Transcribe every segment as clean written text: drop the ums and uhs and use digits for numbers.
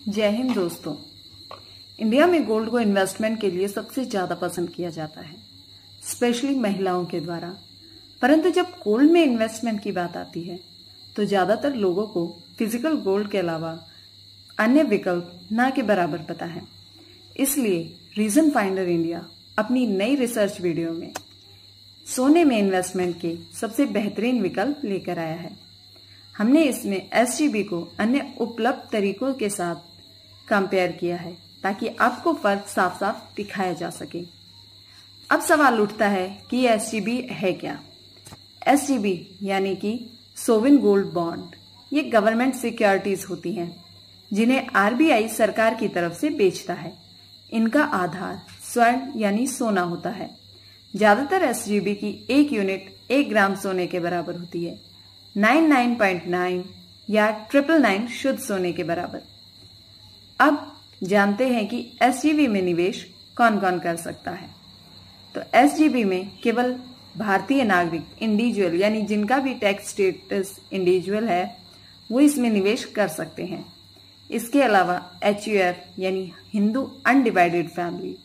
जय हिंद दोस्तों। इंडिया में गोल्ड को इन्वेस्टमेंट के लिए सबसे ज़्यादा पसंद किया जाता है, स्पेशली महिलाओं के द्वारा। परंतु जब गोल्ड में इन्वेस्टमेंट की बात आती है तो ज़्यादातर लोगों को फिजिकल गोल्ड के अलावा अन्य विकल्प ना के बराबर पता है। इसलिए रीजन फाइंडर इंडिया अपनी नई रिसर्च वीडियो में सोने में इन्वेस्टमेंट के सबसे बेहतरीन विकल्प लेकर आया है। हमने इसमें SGB को अन्य उपलब्ध तरीकों के साथ कंपेयर किया है ताकि आपको फर्क साफ साफ दिखाया जा सके। अब सवाल उठता है कि SGB है क्या। SGB यानी कि सोवरिन गोल्ड बॉन्ड, ये गवर्नमेंट सिक्योरिटीज होती हैं जिन्हें RBI सरकार की तरफ से बेचता है। इनका आधार स्वर्ण यानी सोना होता है। ज्यादातर SGB की एक यूनिट 1 ग्राम सोने के बराबर होती है, 99.9 या 999 शुद्ध सोने के बराबर। अब जानते हैं कि SGB में निवेश कौन कौन कर सकता है। तो SGB में केवल भारतीय नागरिक इंडिविजुअल यानी जिनका भी टैक्स स्टेटस इंडिविजुअल है वो इसमें निवेश कर सकते हैं। इसके अलावा HUF यानी Hindu undivided family,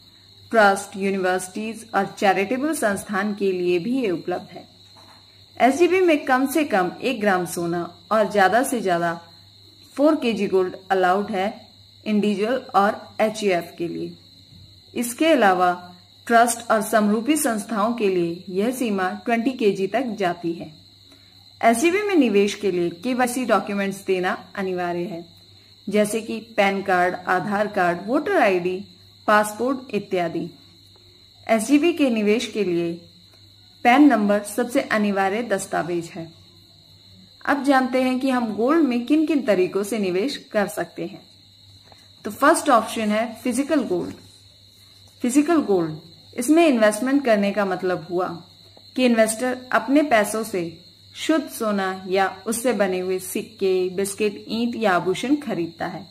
trust, universities और चैरिटेबल संस्थान के लिए भी ये उपलब्ध है। SGB में कम से कम 1 ग्राम सोना और ज्यादा से ज्यादा 4 kg गोल्ड अलाउड है इंडिविजुअल और HUF के लिए। इसके अलावा ट्रस्ट और समरूपी संस्थाओं के लिए यह सीमा 20 kg तक जाती है। SGB में निवेश के लिए KYC डॉक्यूमेंट्स देना अनिवार्य है, जैसे कि पैन कार्ड, आधार कार्ड, वोटर ID, पासपोर्ट इत्यादि। SGB के निवेश के लिए पैन नंबर सबसे अनिवार्य दस्तावेज है। अब जानते हैं कि हम गोल्ड में किन किन तरीकों से निवेश कर सकते हैं। तो फर्स्ट ऑप्शन है फिजिकल गोल्ड। फिजिकल गोल्ड, इसमें इन्वेस्टमेंट करने का मतलब हुआ कि इन्वेस्टर अपने पैसों से शुद्ध सोना या उससे बने हुए सिक्के, बिस्किट, ईंट या आभूषण खरीदता है।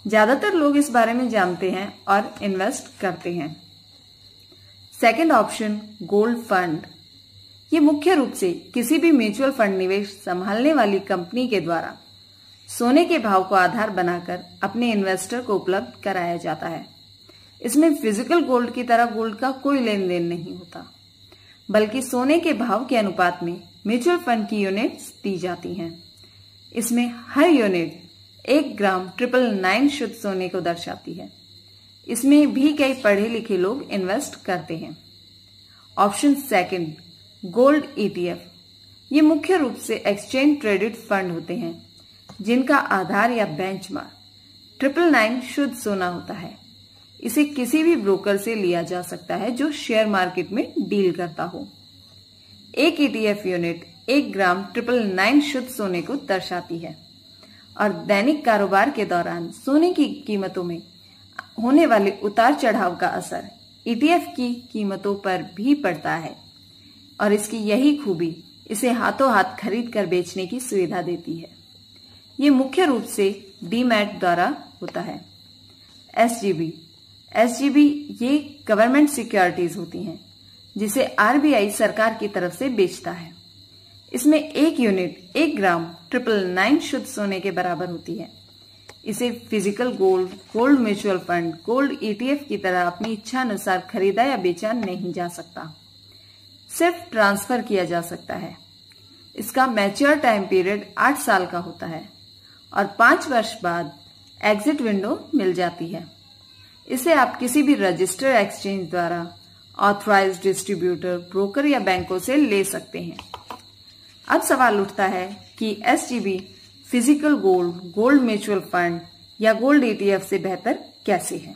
ज्यादातर लोग इस बारे में जानते हैं और इन्वेस्ट करते हैं। सेकेंड ऑप्शन गोल्ड फंड, ये मुख्य रूप से किसी भी म्यूचुअल फंड निवेश संभालने वाली कंपनी के द्वारा सोने के भाव को आधार बनाकर अपने इन्वेस्टर को उपलब्ध कराया जाता है। इसमें फिजिकल गोल्ड की तरह गोल्ड का कोई लेन देन नहीं होता, बल्कि सोने के भाव के अनुपात में म्यूचुअल फंड की यूनिट्स दी जाती हैं। इसमें हर यूनिट 1 ग्राम 999 शुद्ध सोने को दर्शाती है। इसमें भी कई पढ़े लिखे लोग इन्वेस्ट करते हैं। ऑप्शन सेकंड गोल्ड ETF, ये मुख्य रूप से एक्सचेंज ट्रेडेड फंड होते हैं जिनका आधार या बेंचमार्क 999 शुद्ध सोना होता है। इसे किसी भी ब्रोकर से लिया जा सकता है जो शेयर मार्केट में डील करता हो। एक ETF यूनिट 1 ग्राम 999 शुद्ध सोने को दर्शाती है और दैनिक कारोबार के दौरान सोने की कीमतों में होने वाले उतार चढ़ाव का असर ETF की कीमतों पर भी पड़ता है और इसकी यही खूबी इसे हाथों हाथ खरीद कर बेचने की सुविधा देती है। ये मुख्य रूप से डीमैट द्वारा होता है। SGB ये गवर्नमेंट सिक्योरिटीज होती हैं जिसे RBI सरकार की तरफ से बेचता है। इसमें एक यूनिट 1 ग्राम 999 शुद्ध सोने के बराबर होती है। इसे physical gold, gold mutual fund, gold ETF की तरह अपनी इच्छा अनुसार खरीदा या बेचा नहीं जा सकता, सिर्फ ट्रांसफर किया जा सकता है। इसका मैच्योर टाइम पीरियड 8 साल का होता है और 5 वर्ष बाद एग्जिट विंडो मिल जाती है। इसे आप किसी भी रजिस्टर्ड एक्सचेंज द्वारा ऑथराइज्ड डिस्ट्रीब्यूटर, ब्रोकर या बैंकों से ले सकते हैं। अब सवाल उठता है कि SGB physical gold, gold mutual fund या गोल्ड ETF से बेहतर कैसे है।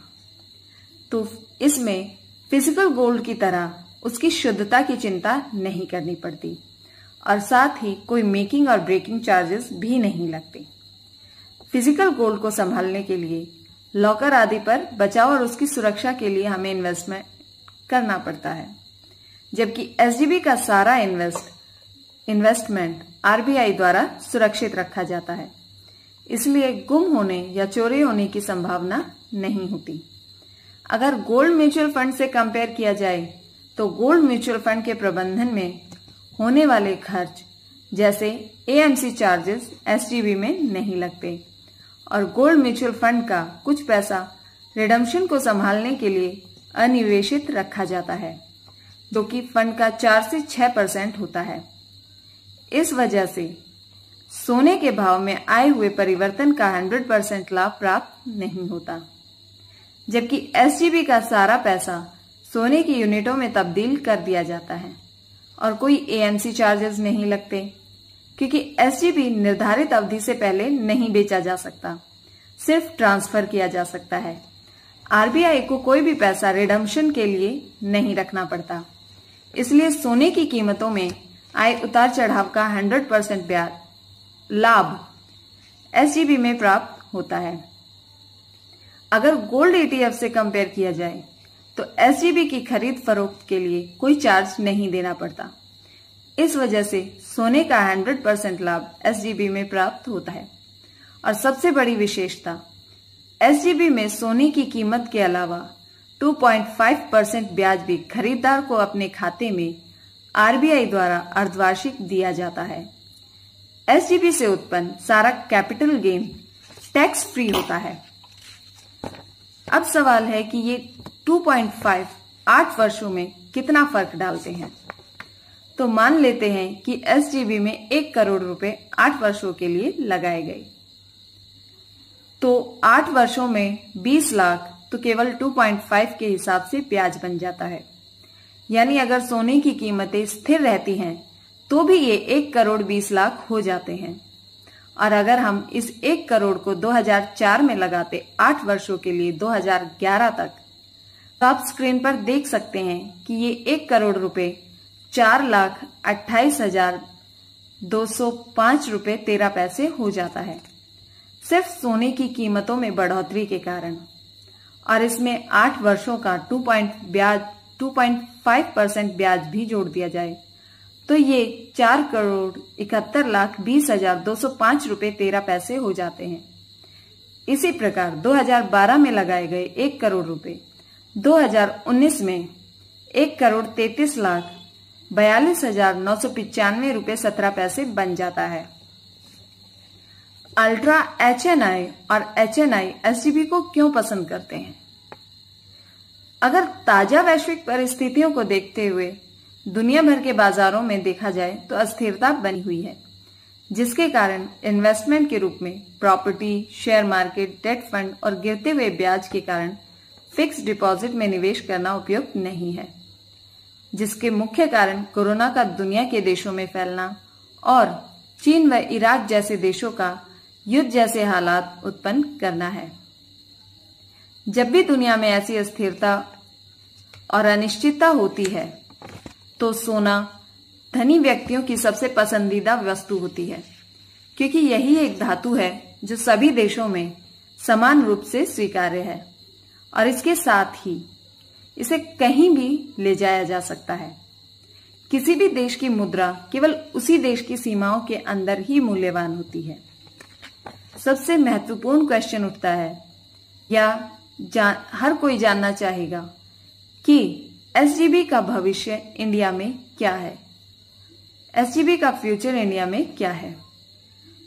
तो इसमें फिजिकल गोल्ड की तरह उसकी शुद्धता की चिंता नहीं करनी पड़ती और साथ ही कोई मेकिंग और ब्रेकिंग चार्जेस भी नहीं लगते। फिजिकल गोल्ड को संभालने के लिए लॉकर आदि पर बचाव और उसकी सुरक्षा के लिए हमें इन्वेस्टमेंट करना पड़ता है, जबकि SGB का सारा इन्वेस्टमेंट RBI द्वारा सुरक्षित रखा जाता है, इसलिए गुम होने या चोरी होने की संभावना नहीं होती। अगर गोल्ड म्यूचुअल फंड से कंपेयर किया जाए तो गोल्ड म्यूचुअल फंड के प्रबंधन में होने वाले खर्च जैसे AMC चार्जेस SGB में नहीं लगते और गोल्ड म्यूचुअल फंड का कुछ पैसा रिडम्पशन को संभालने के लिए अनिवेशित रखा जाता है, जो कि फंड का 4 से 6% होता है। इस वजह से सोने के भाव में आए हुए परिवर्तन का 100% लाभ प्राप्त नहीं होता, जबकि एसजीबी का सारा पैसा सोने की यूनिटों में तब्दील कर दिया जाता है और कोई एएमसी चार्जेस नहीं लगते, क्योंकि एसजीबी निर्धारित अवधि से पहले नहीं बेचा जा सकता, सिर्फ ट्रांसफर किया जा सकता है। आरबीआई को कोई भी पैसा रिडम्पशन के लिए नहीं रखना पड़ता, इसलिए सोने की कीमतों में आए उतार चढ़ाव का 100% ब्याज लाभ एसजीबी में प्राप्त होता है। अगर गोल्ड ETF से कंपेयर किया जाए तो एसजीबी की खरीद फरोख्त के लिए कोई चार्ज नहीं देना पड़ता। इस वजह से सोने का 100% लाभ एसजीबी में प्राप्त होता है। और सबसे बड़ी विशेषता, एसजीबी में सोने की कीमत के अलावा 2.5% ब्याज भी खरीदार को अपने खाते में आरबीआई द्वारा अर्धवार्षिक दिया जाता है। एसजीबी से उत्पन्न सारा कैपिटल गेन टैक्स फ्री होता है। अब सवाल है कि ये 2.5 8 वर्षों में कितना फर्क डालते हैं। तो मान लेते हैं कि एसजीबी में 1 करोड़ रुपए 8 वर्षों के लिए लगाए गए, तो 8 वर्षों में 20 लाख तो केवल 2.5 के हिसाब से ब्याज बन जाता है। यानी अगर सोने की कीमतें स्थिर रहती हैं तो भी ये 1 करोड़ 20 लाख हो जाते हैं। और अगर हम इस 1 करोड़ को 2004 में लगाते 8 वर्षों के लिए 2011 तक, तो आप स्क्रीन पर देख सकते हैं कि ये 1 करोड़ रुपए 4,28,205 रुपए 13 पैसे हो जाता है, सिर्फ सोने की कीमतों में बढ़ोतरी के कारण। और इसमें 8 वर्षों का 2.5% ब्याज भी जोड़ दिया जाए तो ये 4,71,20,205 रुपए 13 पैसे हो जाते हैं। इसी प्रकार 2012 में लगाए गए 1 करोड़ रुपए 2019 में 1,33,42,995 रुपए 17 पैसे बन जाता है। अल्ट्रा HNI और HNI एसजीबी को क्यों पसंद करते हैं? अगर ताजा वैश्विक परिस्थितियों को देखते हुए दुनिया भर के बाजारों में देखा जाए तो अस्थिरता बनी हुई है, जिसके कारण इन्वेस्टमेंट के रूप में property, share market, debt fund और गिरते हुए ब्याज के कारण फिक्स्ड डिपॉजिट में निवेश करना उपयुक्त नहीं है, जिसके मुख्य कारण कोरोना का दुनिया के देशों में फैलना और चीन व इराक जैसे देशों का युद्ध जैसे हालात उत्पन्न करना है। जब भी दुनिया में ऐसी अस्थिरता और अनिश्चितता होती है तो सोना धनी व्यक्तियों की सबसे पसंदीदा वस्तु होती है, क्योंकि यही एक धातु है जो सभी देशों में समान रूप से स्वीकार्य है और इसके साथ ही इसे कहीं भी ले जाया जा सकता है। किसी भी देश की मुद्रा केवल उसी देश की सीमाओं के अंदर ही मूल्यवान होती है। सबसे महत्वपूर्ण क्वेश्चन उठता है हर कोई जानना चाहेगा कि एसजीबी का भविष्य इंडिया में क्या है, एसजीबी का फ्यूचर इंडिया में क्या है।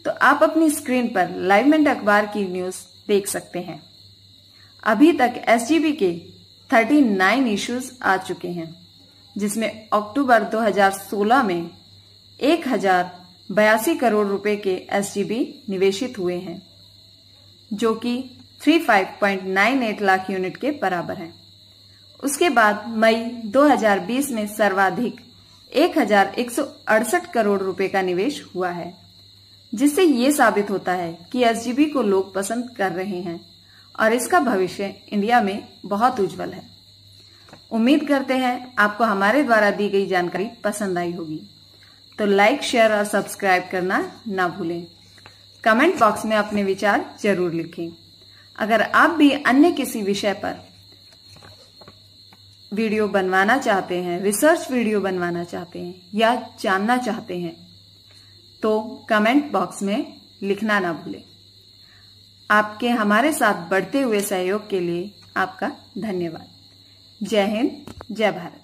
तो आप अपनी स्क्रीन पर लाइव मिनट अखबार की न्यूज देख सकते हैं। अभी तक एसजीबी के 39 इश्यूज आ चुके हैं, जिसमें अक्टूबर 2016 में 1,082 करोड़ रुपए के एसजीबी निवेशित हुए हैं, जो कि 35.98 लाख यूनिट के बराबर है। उसके बाद मई 2020 में सर्वाधिक 1,168 करोड़ रुपए का निवेश हुआ है, जिससे ये साबित होता है कि एसजीबी को लोग पसंद कर रहे हैं और इसका भविष्य इंडिया में बहुत उज्जवल है। उम्मीद करते हैं आपको हमारे द्वारा दी गई जानकारी पसंद आई होगी, तो लाइक, शेयर और सब्सक्राइब करना ना भूलें। कमेंट बॉक्स में अपने विचार जरूर लिखें। अगर आप भी अन्य किसी विषय पर वीडियो बनवाना चाहते हैं, रिसर्च वीडियो बनवाना चाहते हैं या जानना चाहते हैं, तो कमेंट बॉक्स में लिखना ना भूलें। आपके हमारे साथ बढ़ते हुए सहयोग के लिए आपका धन्यवाद। जय हिंद, जय भारत।